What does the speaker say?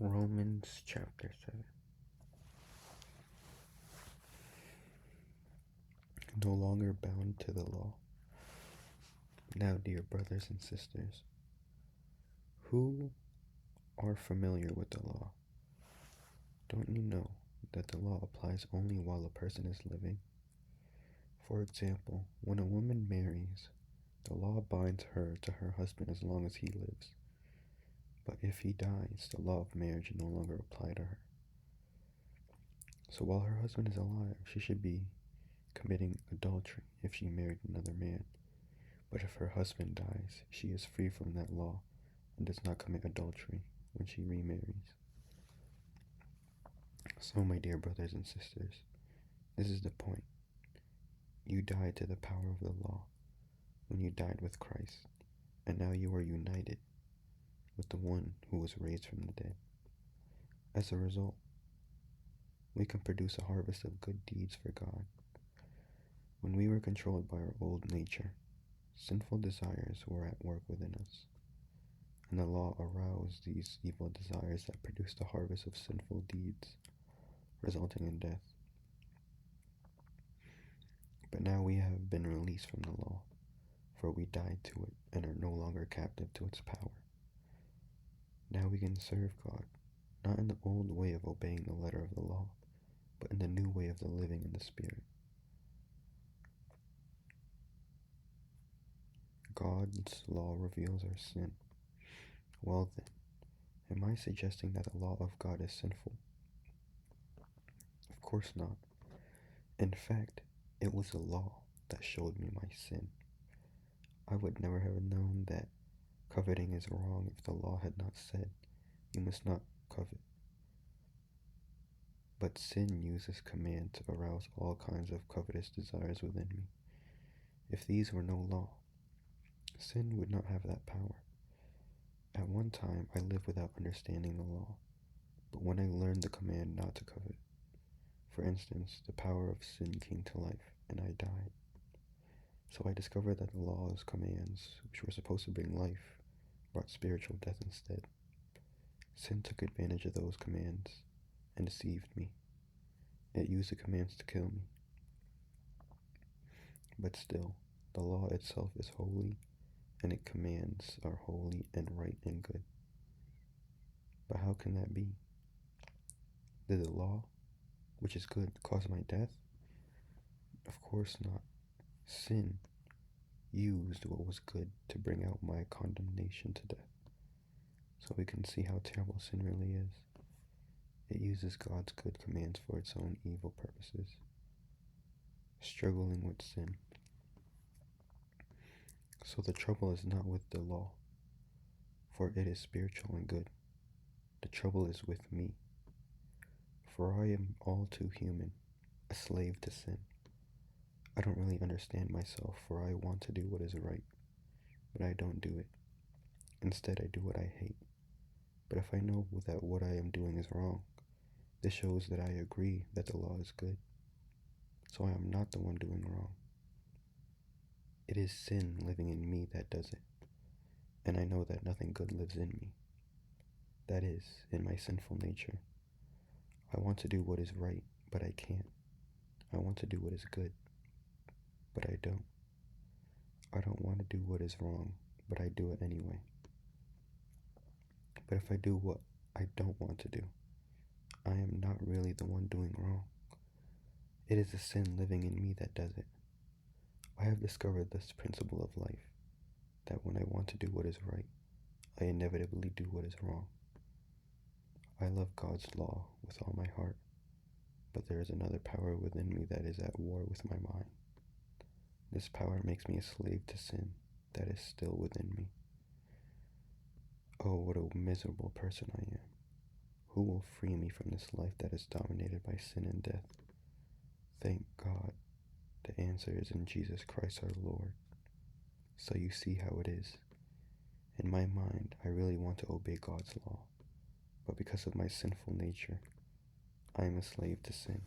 Romans chapter 7. No longer bound to the law. Now, dear brothers and sisters, who are familiar with the law, don't you know that the law applies only while a person is living? For example, when a woman marries, the law binds her to her husband as long as he lives. But if he dies, the law of marriage no longer applies to her. So while her husband is alive, she should be committing adultery if she married another man. But if her husband dies, she is free from that law and does not commit adultery when she remarries. So, my dear brothers and sisters, this is the point. You died to the power of the law when you died with Christ, and now you are united with the one who was raised from the dead. As a result, we can produce a harvest of good deeds for God. When we were controlled by our old nature, sinful desires were at work within us, and the law aroused these evil desires that produced a harvest of sinful deeds, resulting in death. But now we have been released from the law, for we died to it and are no longer captive to its power. Now we can serve God, not in the old way of obeying the letter of the law, but in the new way of the living in the Spirit. God's law reveals our sin. Well then, am I suggesting that the law of God is sinful? Of course not. In fact, it was the law that showed me my sin. I would never have known that coveting is wrong if the law had not said, "You must not covet." But sin uses command to arouse all kinds of covetous desires within me. If these were no law, sin would not have that power. At one time, I lived without understanding the law, but when I learned the command not to covet, for instance, the power of sin came to life, and I died. So I discovered that the law's commands, which were supposed to bring life, brought spiritual death instead. Sin took advantage of those commands and deceived me. It used the commands to kill me. But still, the law itself is holy, and its commands are holy and right and good. But how can that be? Did the law, which is good, cause my death? Of course not. Sin used what was good to bring out my condemnation to death. So we can see how terrible sin really is. It uses God's good commands for its own evil purposes. Struggling with sin. So the trouble is not with the law, for it is spiritual and good. The trouble is with me, for I am all too human, a slave to sin. I don't really understand myself, for I want to do what is right, but I don't do it. Instead, I do what I hate. But if I know that what I am doing is wrong, this shows that I agree that the law is good. So I am not the one doing wrong. It is sin living in me that does it, and I know that nothing good lives in me. That is, in my sinful nature. I want to do what is right, but I can't. I want to do what is good, but I don't. I don't want to do what is wrong, but I do it anyway. But if I do what I don't want to do, I am not really the one doing wrong. It is the sin living in me that does it. I have discovered this principle of life, that when I want to do what is right, I inevitably do what is wrong. I love God's law with all my heart, but there is another power within me that is at war with my mind. This power makes me a slave to sin that is still within me. Oh, what a miserable person I am. Who will free me from this life that is dominated by sin and death? Thank God. The answer is in Jesus Christ our Lord. So you see how it is. In my mind, I really want to obey God's law, but because of my sinful nature, I am a slave to sin.